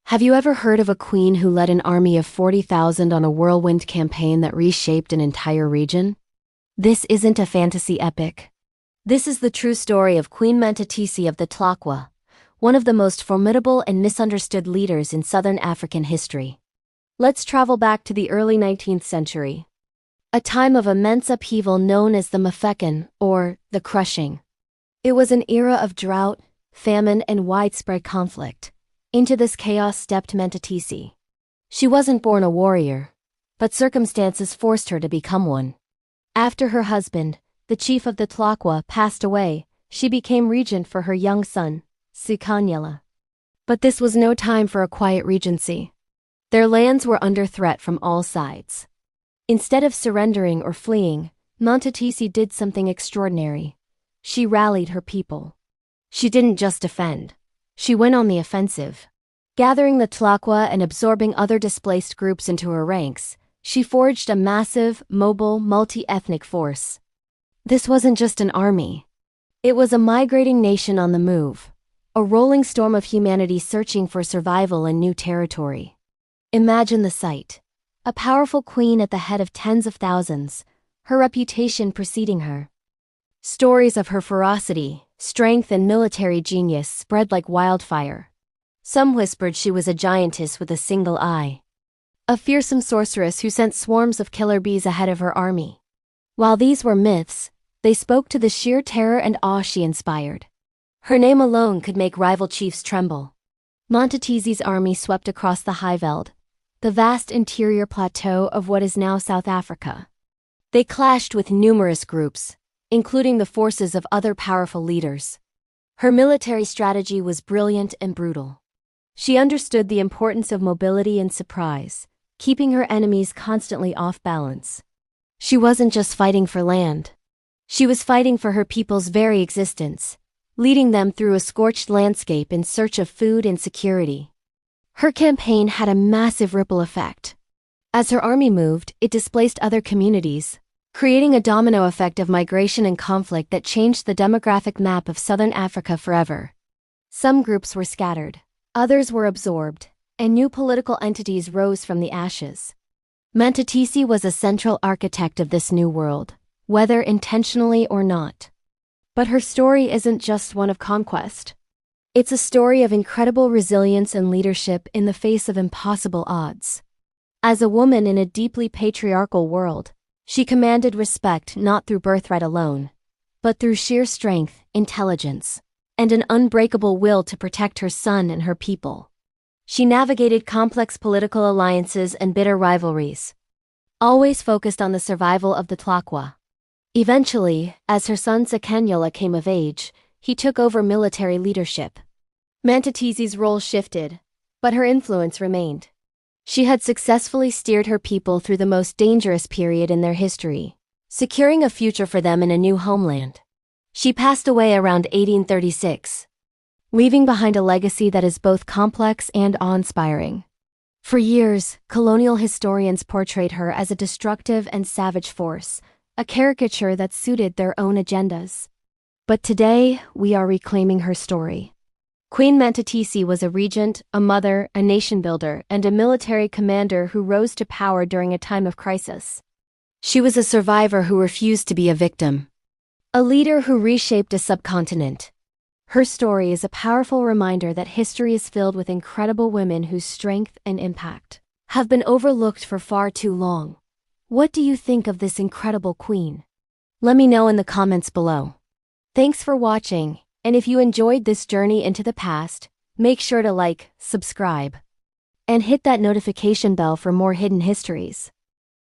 Have you ever heard of a queen who led an army of 40,000 on a whirlwind campaign that reshaped an entire region? This isn't a fantasy epic. This is the true story of Queen Mantatisi of the Tlaqua, one of the most formidable and misunderstood leaders in southern African history. Let's travel back to the early 19th century, a time of immense upheaval known as the mfecane, or the crushing. It was an era of drought, famine, and widespread conflict. Into this chaos stepped Mantatisi. She wasn't born a warrior, but circumstances forced her to become one. After her husband, the chief of the Tlaqua, passed away, she became regent for her young son, Sikanyela. But this was no time for a quiet regency. Their lands were under threat from all sides. Instead of surrendering or fleeing, Mantatisi did something extraordinary. She rallied her people. She didn't just defend. She went on the offensive. Gathering the Tlaqua and absorbing other displaced groups into her ranks, she forged a massive, mobile, multi-ethnic force. This wasn't just an army. It was a migrating nation on the move, a rolling storm of humanity searching for survival in new territory. Imagine the sight. A powerful queen at the head of tens of thousands, her reputation preceding her. Stories of her ferocity, strength, and military genius spread like wildfire. Some whispered she was a giantess with a single eye, a fearsome sorceress who sent swarms of killer bees ahead of her army. While these were myths, they spoke to the sheer terror and awe she inspired. Her name alone could make rival chiefs tremble. Mantatisi's army swept across the Highveld, the vast interior plateau of what is now South Africa. They clashed with numerous groups, including the forces of other powerful leaders. Her military strategy was brilliant and brutal. She understood the importance of mobility and surprise, keeping her enemies constantly off balance. She wasn't just fighting for land. She was fighting for her people's very existence, leading them through a scorched landscape in search of food and security. Her campaign had a massive ripple effect. As her army moved, it displaced other communities, creating a domino effect of migration and conflict that changed the demographic map of southern Africa forever. Some groups were scattered, others were absorbed, and new political entities rose from the ashes. Mantatisi was a central architect of this new world, whether intentionally or not. But her story isn't just one of conquest. It's a story of incredible resilience and leadership in the face of impossible odds. As a woman in a deeply patriarchal world, she commanded respect not through birthright alone, but through sheer strength, intelligence, and an unbreakable will to protect her son and her people. She navigated complex political alliances and bitter rivalries, always focused on the survival of the Tlaqua. Eventually, as her son Sikanyela came of age, he took over military leadership. Mantatisi's role shifted, but her influence remained. She had successfully steered her people through the most dangerous period in their history, securing a future for them in a new homeland. She passed away around 1836, leaving behind a legacy that is both complex and awe-inspiring. For years, colonial historians portrayed her as a destructive and savage force, a caricature that suited their own agendas. But today, we are reclaiming her story. Queen Mantatisi was a regent, a mother, a nation-builder, and a military commander who rose to power during a time of crisis. She was a survivor who refused to be a victim, a leader who reshaped a subcontinent. Her story is a powerful reminder that history is filled with incredible women whose strength and impact have been overlooked for far too long. What do you think of this incredible queen? Let me know in the comments below. Thanks for watching, and if you enjoyed this journey into the past, make sure to like, subscribe, and hit that notification bell for more hidden histories.